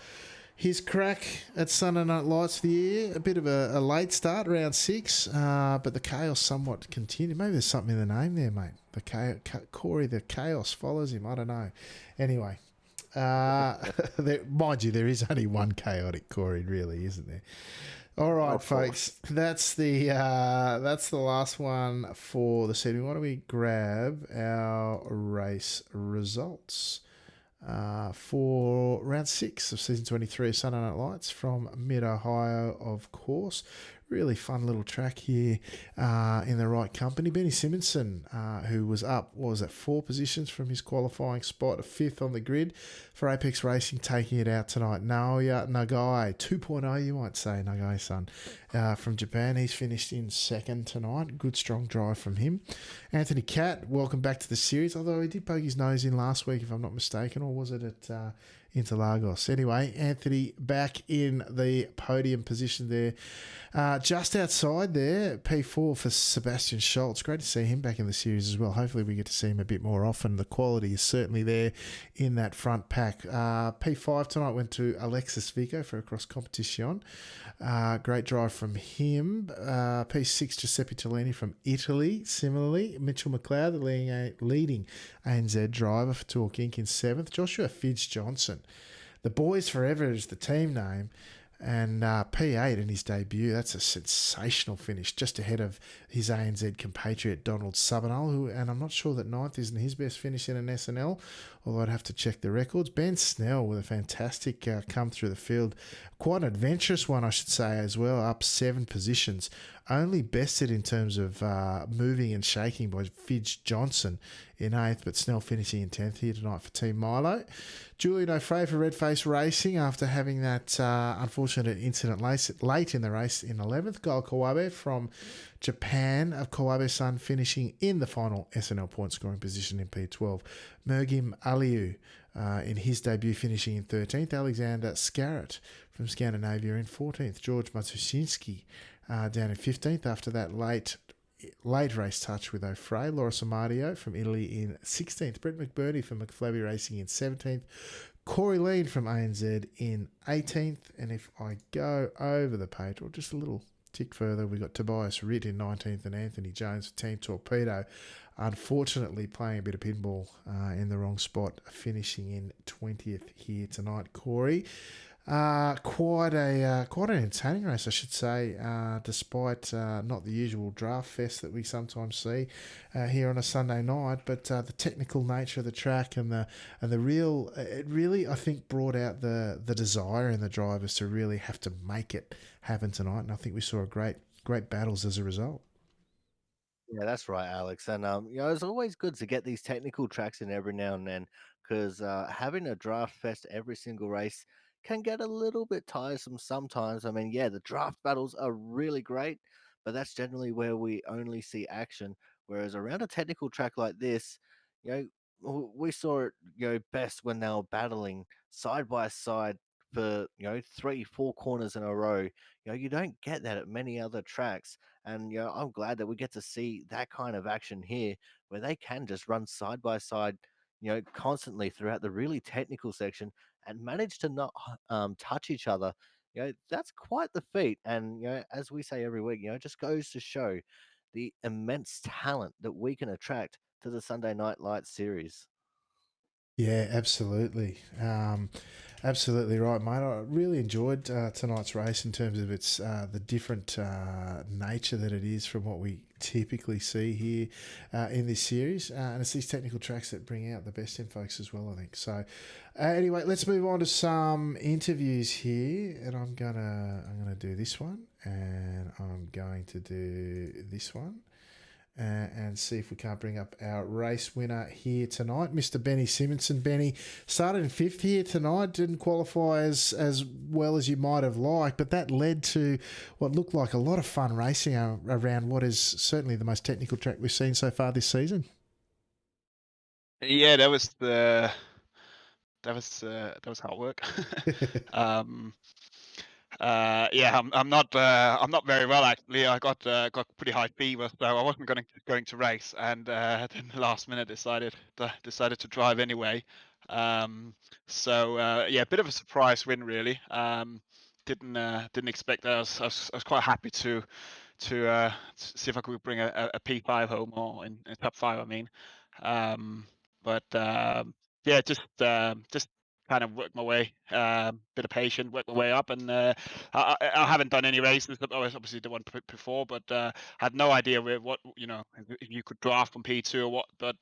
his crack at Sunday Night Lights for the year. A bit of a late start, round 6, but the chaos somewhat continued. Maybe there's something in the name there, mate. Corey, the chaos follows him. I don't know. Anyway, mind you, there is only one chaotic Corey, really, isn't there? All right, folks. That's the last one for the season. Why don't we grab our race results? For round 6 of season 23 of Sunday Night Lights from Mid-Ohio, of course. Really fun little track here in the right company. Benny Simonson, who was up, 4 positions from his qualifying spot, 5th on the grid for Apex Racing, taking it out tonight. Naoya Nagai, 2.0 you might say, Nagai-san, from Japan. He's finished in 2nd tonight. Good strong drive from him. Anthony Catt, welcome back to the series, although he did poke his nose in last week, if I'm not mistaken, or was it at Interlagos? Anyway, Anthony back in the podium position there. Just outside there, P4 for Sebastian Schultz. Great to see him back in the series as well. Hopefully we get to see him a bit more often. The quality is certainly there in that front pack. P5 tonight went to Alexis Vico for a cross competition. Great drive from him. P6 Giuseppe Tellini from Italy. Similarly, Mitchell McLeod, the leading ANZ driver for Torque Inc. in 7th. Joshua Fitz-Johnson. The Boys Forever is the team name. And P8 in his debut, that's a sensational finish, just ahead of his ANZ compatriot Donald Subbanal, and I'm not sure that 9th isn't his best finish in an SNL, although I'd have to check the records. Ben Snell with a fantastic come through the field. Quite an adventurous one, I should say, as well, up 7 positions. Only bested in terms of moving and shaking by Fidge Johnson in 8th, but Snell finishing in 10th here tonight for Team Milo. Julian O'Fray for Redface Racing after having that unfortunate incident late in the race in 11th. Gail Kawabe from Japan, of Kawabe-san finishing in the final SNL point scoring position in P12. Mergim Aliu in his debut finishing in 13th. Alexander Scarrett from Scandinavia in 14th. George Matusinski down in 15th after that late race touch with O'Fray. Laura Samadio from Italy in 16th. Brett McBurney from McFlabby Racing in 17th. Corey Lean from ANZ in 18th. And if I go over the page, or just a little tick further, we've got Tobias Ritt in 19th and Anthony Jones for Team Torpedo. Unfortunately, playing a bit of pinball in the wrong spot, finishing in 20th here tonight. Corey. Quite an entertaining race, I should say, despite not the usual draft fest that we sometimes see here on a Sunday night. But the technical nature of the track and the real, it really, I think, brought out the desire in the drivers to really have to make it happen tonight. And I think we saw great battles as a result. Yeah, that's right, Alex. And it's always good to get these technical tracks in every now and then, because having a draft fest every single race can get a little bit tiresome sometimes. I mean, yeah, the draft battles are really great, but that's generally where we only see action. Whereas around a technical track like this, you know, we saw it, best when they were battling side by side for 3, 4 corners in a row. You don't get that at many other tracks. And I'm glad that we get to see that kind of action here, where they can just run side by side, constantly throughout the really technical section and manage to not touch each other. That's quite the feat. And as we say every week, it just goes to show the immense talent that we can attract to the Sunday Night Lights series. Yeah, absolutely. Absolutely right, mate. I really enjoyed tonight's race in terms of its the different nature that it is from what we typically see here in this series, and it's these technical tracks that bring out the best in folks as well, I think. So, anyway, let's move on to some interviews here, and I'm gonna do this one, and I'm going to do this one. And see if we can't bring up our race winner here tonight, Mr. Benny Simonson. Benny started in 5th here tonight, didn't qualify as well as you might have liked, but that led to what looked like a lot of fun racing around what is certainly the most technical track we've seen so far this season. Yeah, that was that was hard work. um, yeah, I'm not very well actually. I got pretty high fever, so I wasn't going to race, and then last minute decided to drive anyway. Um, so yeah, a bit of a surprise win really. Didn't expect that. I was quite happy to see if I could bring a P5 home, or in top five, I mean. Um, but yeah, just kind of work my way, bit of patience, work my way up, and I haven't done any races. I was obviously the one before, but had no idea what if you could draft from P2 or what. But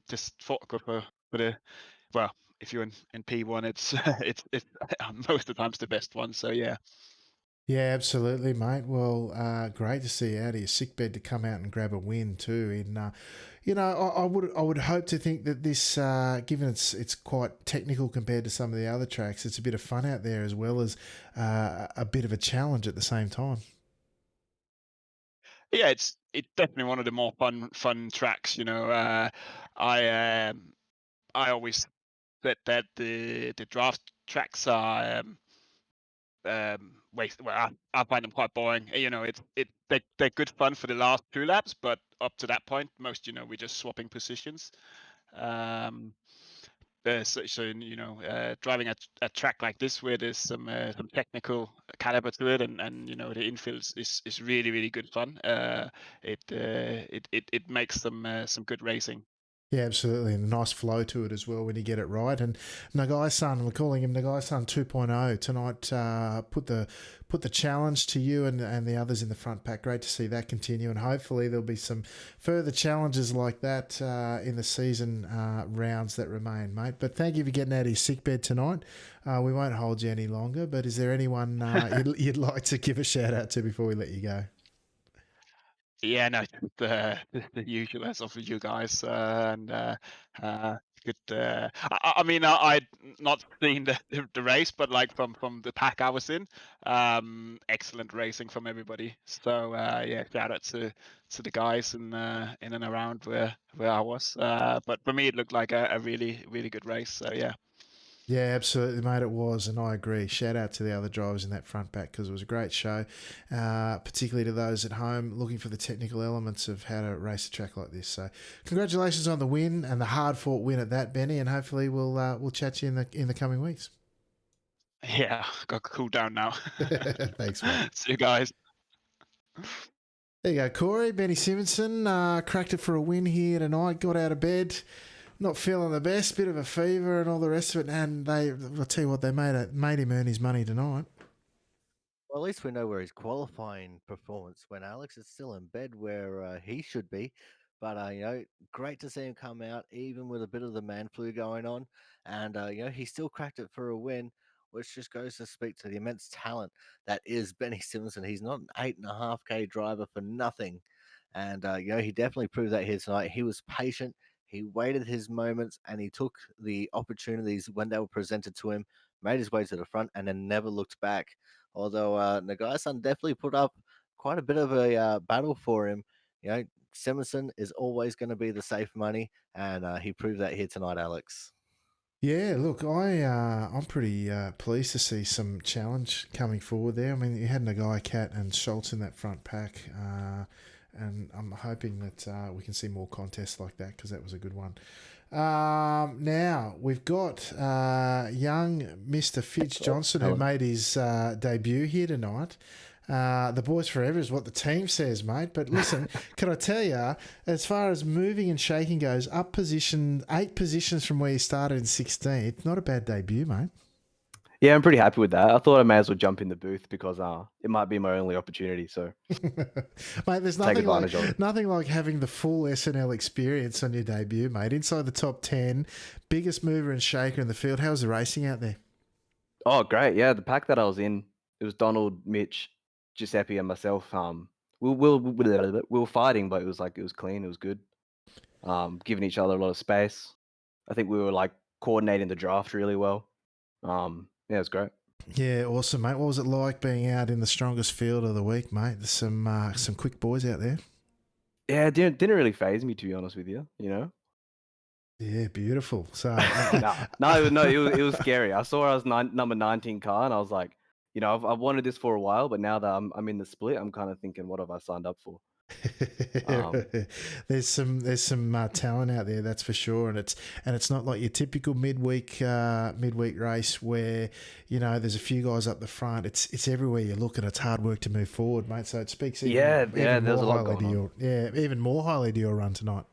just thought I could for the well, if you're in P1, it's it's most of the times the best one. So yeah. Yeah, absolutely, mate. Well, great to see you out of your sick bed to come out and grab a win too. In I would hope to think that this, given it's quite technical compared to some of the other tracks, it's a bit of fun out there as well as a bit of a challenge at the same time. Yeah, it's definitely one of the more fun tracks. I I always said that the draft tracks are waste. Well, I find them quite boring. They're good fun for the last two laps, but up to that point, most we're just swapping positions. Um, driving a track like this where there's some technical caliber to it, and the infield is really really good fun. It makes some good racing. Yeah, absolutely. And a nice flow to it as well when you get it right. And Nagai-san, we're calling him Nagai-san 2.0 tonight. Put the challenge to you and the others in the front pack. Great to see that continue. And hopefully there'll be some further challenges like that in the season rounds that remain, mate. But thank you for getting out of your sick bed tonight. We won't hold you any longer. But is there anyone you'd like to give a shout out to before we let you go? Yeah, no, the usual as of you guys, and good. I mean, I'd not seen the race, but like from the pack I was in, excellent racing from everybody. So yeah, shout out to the guys in and around where I was. But for me, it looked like a really really good race. So yeah. Yeah, absolutely, mate. It was, and I agree. Shout out to the other drivers in that front pack because it was a great show, particularly to those at home looking for the technical elements of how to race a track like this. So, congratulations on the win and the hard fought win at that, Benny. And hopefully, we'll chat to you in the coming weeks. Yeah, got to cool down now. Thanks, mate. See you guys. There you go, Corey. Benny Simonson cracked it for a win here tonight. Got out of bed, not feeling the best, bit of a fever and all the rest of it. And I'll tell you what, they made him earn his money tonight. Well, at least we know where his qualifying performance went. Alex is still in bed where he should be, but great to see him come out even with a bit of the man flu going on, and he still cracked it for a win, which just goes to speak to the immense talent that is Benny Simpson. He's not an 8.5K driver for nothing, and he definitely proved that here tonight. He was patient. He waited his moments and he took the opportunities when they were presented to him, made his way to the front, and then never looked back. Although Nagai-san definitely put up quite a bit of a battle for him. Simonson is always going to be the safe money, and he proved that here tonight, Alex. Yeah, look, I'm pretty pleased to see some challenge coming forward there. I mean, you had Nagai, Cat, and Schultz in that front pack, and I'm hoping that we can see more contests like that because that was a good one. Now we've got young Mr. Fitz Johnson who made his debut here tonight. The boys forever is what the team says, mate. But listen, can I tell you, as far as moving and shaking goes, up position 8 positions from where you started in 16th, not a bad debut, mate. Yeah, I'm pretty happy with that. I thought I may as well jump in the booth because it might be my only opportunity. So mate, there's take nothing advantage of it. nothing like having the full SNL experience on your debut, mate. Inside the top 10, biggest mover and shaker in the field. How's the racing out there? Oh, great. Yeah, the pack that I was in, it was Donald, Mitch, Giuseppe, and myself. We were fighting, but it was clean. It was good. Giving each other a lot of space. I think we were like coordinating the draft really well. Yeah, it was great. Yeah, awesome, mate. What was it like being out in the strongest field of the week, mate? There's some quick boys out there. Yeah, it didn't really phase me, to be honest with you. Yeah, beautiful. So No, it was scary. I saw I was number 19 car, and I was like, I've wanted this for a while, but now that I'm in the split, I'm kind of thinking, what have I signed up for? there's some talent out there, that's for sure, and it's not like your typical midweek race where there's a few guys up the front. It's everywhere you look, and it's hard work to move forward, mate. So it speaks even There's more a lot highly going on. even more highly to your run tonight.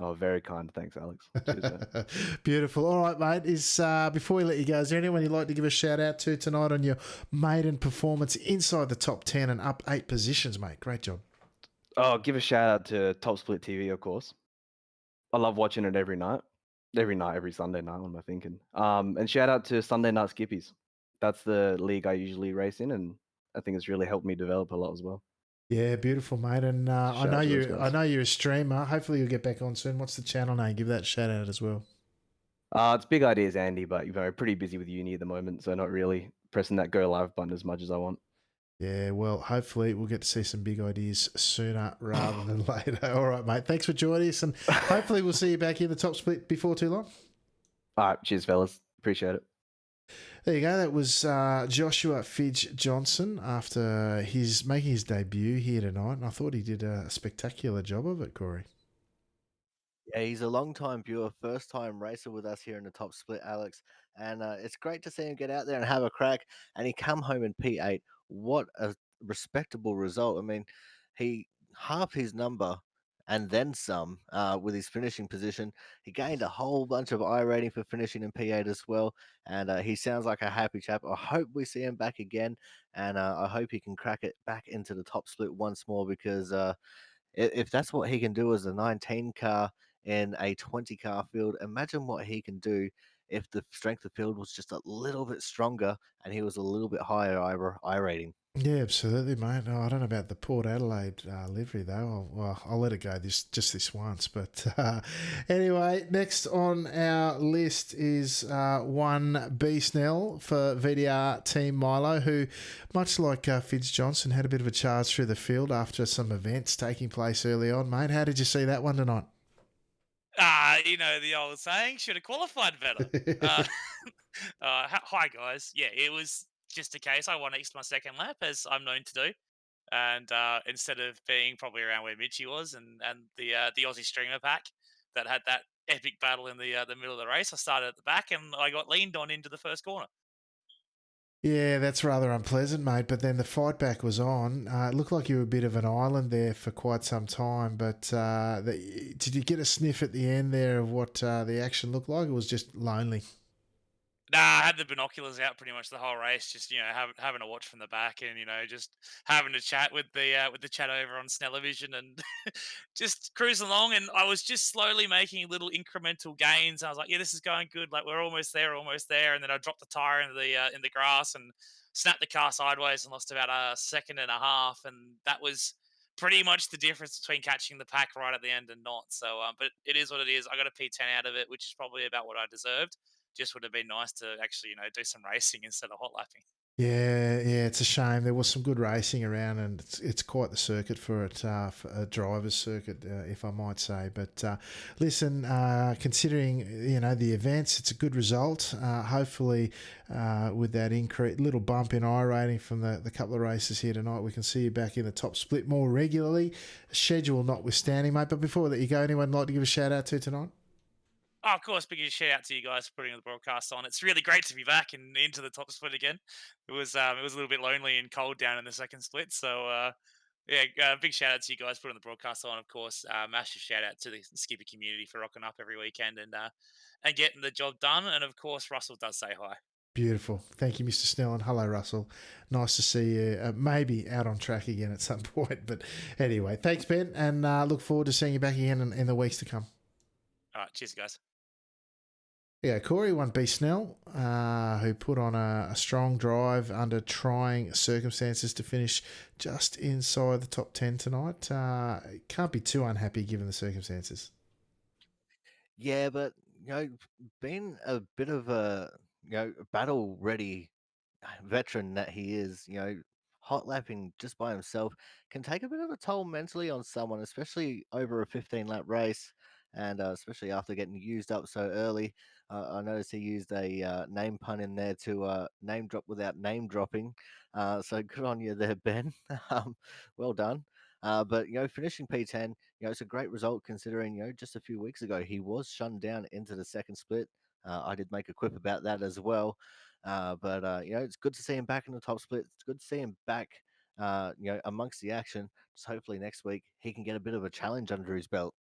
Oh, very kind. Thanks, Alex. Cheers, man. Beautiful. All right, mate. Before we let you go, is there anyone you'd like to give a shout out to tonight on your maiden performance inside the top 10 and up 8 positions, mate? Great job. Oh, give a shout out to Top Split TV, of course. I love watching it every night. Every Sunday night. What am I thinking? And shout out to Sunday Night Skippies. That's the league I usually race in, and I think it's really helped me develop a lot as well. Yeah, beautiful, mate. And I Shout know out to those you. I guys. know you're a streamer. Hopefully, you'll get back on soon. What's the channel name? Give that a shout out as well. It's Big Ideas Andy, but pretty busy with uni at the moment, so not really pressing that go live button as much as I want. Yeah, well, hopefully we'll get to see some big ideas sooner rather than later. All right, mate. Thanks for joining us, and hopefully we'll see you back in the top split before too long. All right, cheers, fellas. Appreciate it. There you go. That was Joshua Fidge Johnson after making his debut here tonight, and I thought he did a spectacular job of it, Corey. Yeah, he's a long-time viewer, first-time racer with us here in the top split, Alex. And it's great to see him get out there and have a crack. And he come home in P8. What a respectable result. I mean, he halved his number and then some with his finishing position. He gained a whole bunch of I rating for finishing in P8 as well. And he sounds like a happy chap. I hope we see him back again. And I hope he can crack it back into the top split once more because if that's what he can do as a 19 car in a 20 car field, imagine what he can do if the strength of field was just a little bit stronger and he was a little bit higher I rating. Yeah, absolutely, mate. No, I don't know about the Port Adelaide livery though. I'll let it go this once. But anyway, next on our list is one B Snell for VDR Team Milo, who, much like Fitz Johnson, had a bit of a charge through the field after some events taking place early on, mate. How did you see that one tonight? The old saying, should have qualified better. Hi, guys. Yeah, it was just a case I won next to my second lap, as I'm known to do. And instead of being probably around where Mitchie was and the Aussie streamer pack that had that epic battle in the middle of the race, I started at the back and I got leaned on into the first corner. Yeah, that's rather unpleasant, mate. But then the fight back was on. It looked like you were a bit of an island there for quite some time. But did you get a sniff at the end there of what the action looked like? It was just lonely. Nah, I had the binoculars out pretty much the whole race, just having a watch from the back, and just having a chat with the chat over on Snellevision, and just cruising along. And I was just slowly making little incremental gains. I was like, yeah, this is going good. Like we're almost there, almost there. And then I dropped the tire into the grass and snapped the car sideways and lost about a second and a half. And that was pretty much the difference between catching the pack right at the end and not. So, but it is what it is. I got a P10 out of it, which is probably about what I deserved. Just would have been nice to actually, do some racing instead of hot lapping. Yeah, it's a shame. There was some good racing around, and it's quite the circuit for it, for a driver's circuit, if I might say. But listen, considering the events, it's a good result. Hopefully, with that little bump in I rating from the couple of races here tonight, we can see you back in the top split more regularly. Schedule notwithstanding, mate. But before we let you go, anyone like to give a shout out to tonight? Oh, of course, big shout out to you guys for putting the broadcast on. It's really great to be back and into the top split again. It was a little bit lonely and cold down in the second split, so big shout out to you guys for putting the broadcast on. Of course, massive shout out to the skipper community for rocking up every weekend and getting the job done. And of course, Russell does say hi. Beautiful. Thank you, Mr. Snell, and hello, Russell. Nice to see you maybe out on track again at some point. But anyway, thanks, Ben, and look forward to seeing you back again in the weeks to come. All right, cheers, guys. Yeah, Corey, one B Snell, who put on a strong drive under trying circumstances to finish just inside the top 10 tonight. Can't be too unhappy given the circumstances. Yeah, but being a bit of a battle ready veteran that he is, hot lapping just by himself can take a bit of a toll mentally on someone, especially over a 15 lap race. and especially after getting used up so early. I noticed he used a name pun in there to name drop without name dropping. So good on you there, Ben. Well done. But finishing P10, it's a great result considering just a few weeks ago he was shunned down into the second split. I did make a quip about that as well. But it's good to see him back in the top split. It's good to see him back, amongst the action. Just hopefully next week he can get a bit of a challenge under his belt.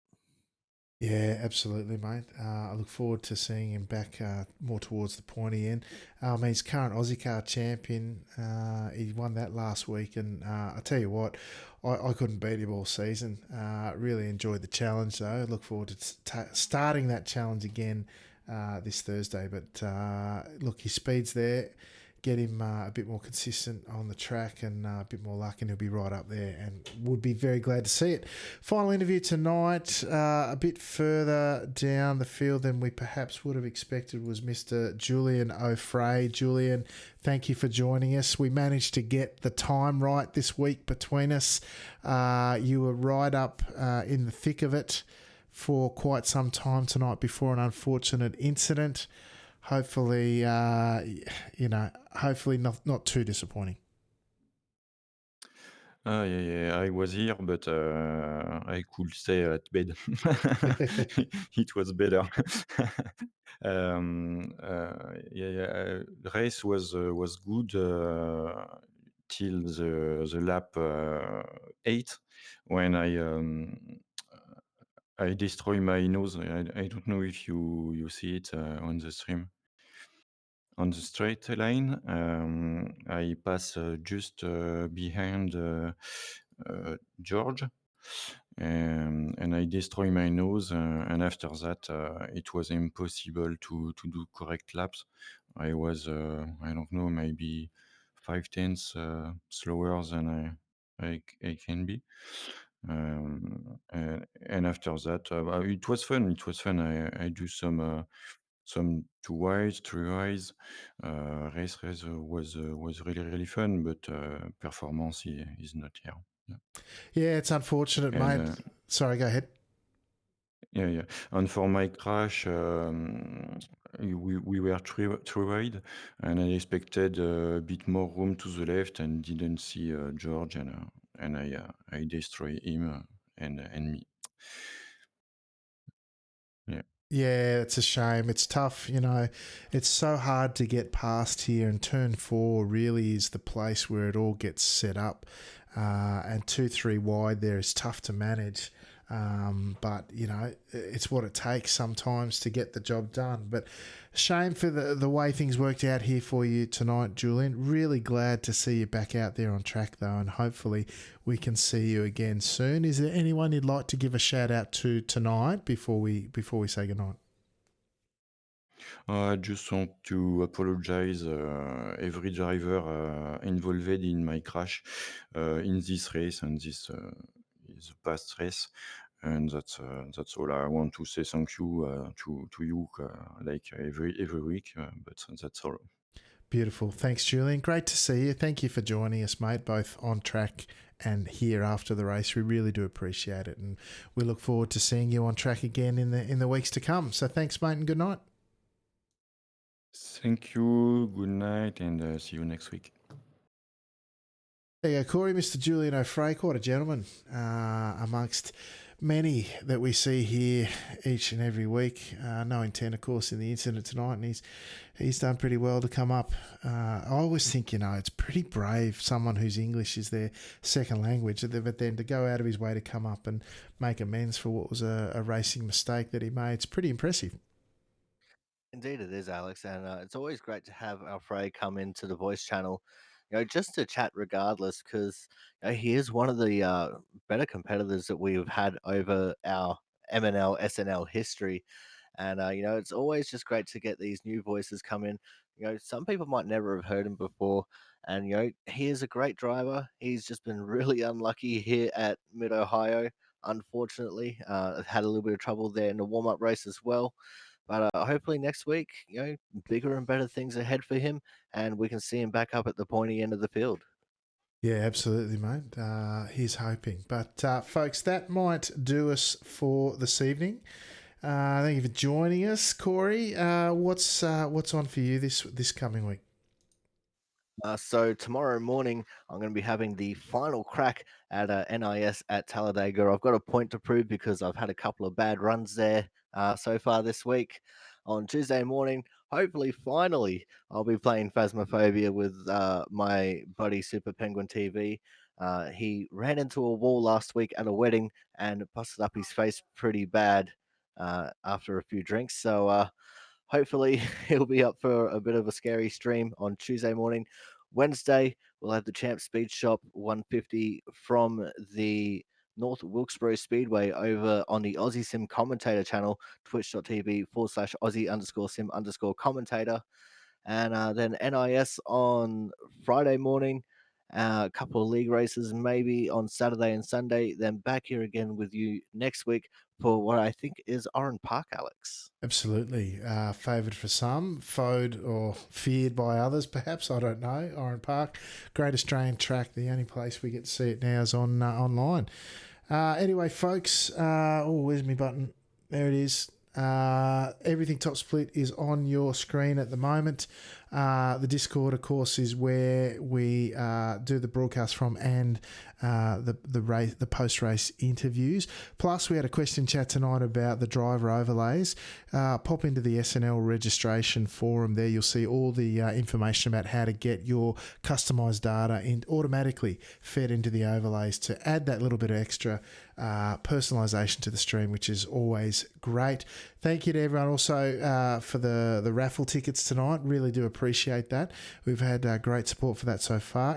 Yeah, absolutely, mate. I look forward to seeing him back more towards the pointy end. He's current Aussie Car champion. He won that last week, and I tell you what, I couldn't beat him all season. Really enjoyed the challenge, though. Look forward to starting that challenge again this Thursday. But look, his speed's there. Get him a bit more consistent on the track and a bit more luck, and he'll be right up there, and would be very glad to see it. Final interview tonight, a bit further down the field than we perhaps would have expected, was Mr. Julian O'Fray. Julian, thank you for joining us. We managed to get the time right this week between us. You were right up in the thick of it for quite some time tonight before an unfortunate incident. Hopefully, hopefully not too disappointing. Yeah, I was here, but I could stay at bed. It was better. The race was good till the lap 8 when I destroy my nose. I don't know if you see it on the stream. On the straight line, I pass just behind George, and I destroy my nose. And after that, it was impossible to do correct laps. I was, I don't know, maybe 5/10 slower than I can be. And after that, it was fun. It was fun. I do some 2 wides, 3 wides. Race was really fun, but performance is not here. Yeah, it's unfortunate, mate. And Sorry, go ahead. yeah. And for my crash, we were 3 wide, and I expected a bit more room to the left and didn't see George, and I destroy him and me. Yeah. Yeah, it's a shame. It's tough, It's so hard to get past here, and turn 4 really is the place where it all gets set up. And 2-3 wide there is tough to manage. But it's what it takes sometimes to get the job done. But shame for the way things worked out here for you tonight, Julian. Really glad to see you back out there on track, though, and hopefully we can see you again soon. Is there anyone you'd like to give a shout out to tonight before we say goodnight? I just want to apologize every driver involved in my crash in this race, and this is the past race. And that's all. I want to say thank you to you like every week, but that's all. Beautiful. Thanks, Julian. Great to see you. Thank you for joining us, mate, both on track and here after the race. We really do appreciate it, and we look forward to seeing you on track again in the weeks to come. So thanks, mate, and good night. Thank you. Good night, and see you next week. There you go, Corey. Mr. Julian O'Fray, quite a gentleman amongst many that we see here each and every week. No intent, of course, in the incident tonight, and he's done pretty well to come up. I always think, it's pretty brave, someone whose English is their second language, but then to go out of his way to come up and make amends for what was a racing mistake that he made, it's pretty impressive. Indeed, it is, Alex, and it's always great to have Alfred come into the voice channel, just to chat regardless, because he is one of the better competitors that we've had over our MNL SNL history, and it's always just great to get these new voices come in. Some people might never have heard him before, and he is a great driver. He's just been really unlucky here at Mid Ohio. Unfortunately, had a little bit of trouble there in the warm up race as well. But hopefully next week, bigger and better things ahead for him, and we can see him back up at the pointy end of the field. Yeah, absolutely, mate. He's hoping. But, folks, that might do us for this evening. Thank you for joining us, Corey. What's on for you this coming week? So tomorrow morning, I'm going to be having the final crack at NIS at Talladega. I've got a point to prove because I've had a couple of bad runs there so far this week. On Tuesday morning, hopefully, finally, I'll be playing Phasmophobia with my buddy Super Penguin TV. He ran into a wall last week at a wedding and busted up his face pretty bad after a few drinks. So hopefully he'll be up for a bit of a scary stream on Tuesday morning. Wednesday, we'll have the Champ Speed Shop 150 from the North Wilkesboro Speedway over on the Aussie Sim Commentator channel, twitch.tv/Aussie_Sim_commentator. And then NIS on Friday morning, a couple of league races maybe on Saturday and Sunday. Then back here again with you next week for what I think is Oran Park, Alex. Absolutely. Favoured for some, foed or feared by others, perhaps. I don't know. Oran Park, great Australian track. The only place we get to see it now is on online. Anyway, folks, where's my button? There it is. Everything Top Split is on your screen at the moment. The Discord, of course, is where we do the broadcast from and the post-race interviews. Plus, we had a question chat tonight about the driver overlays. Pop into the SNL registration forum there. You'll see all the information about how to get your customised data automatically fed into the overlays to add that little bit of extra personalisation to the stream, which is always great. Thank you to everyone also for the raffle tickets tonight. Really do appreciate that. We've had great support for that so far.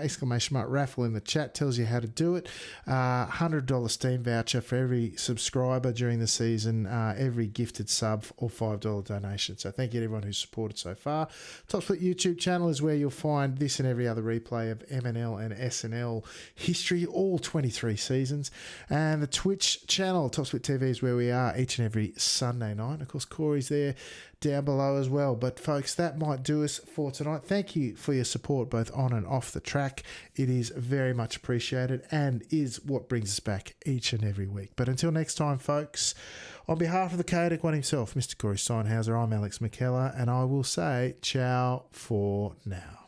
!raffle in the chat tells you how to do it. $100 Steam voucher for every subscriber during the season, every gifted sub or $5 donation. So thank you to everyone who's supported so far. Top Split YouTube channel is where you'll find this and every other replay of MNL and SNL history, all 23 seasons. And the Twitch channel, Top Split TV, is where we are each and every Sunday night. Of course, Corey's there down below as well. But folks, that might do us for tonight. Thank you for your support both on and off the track. It is very much appreciated and is what brings us back each and every week. But until next time, folks, on behalf of the Chaotic One himself, Mr. Corey Steinhauser, I'm Alex McKellar, and I will say ciao for now.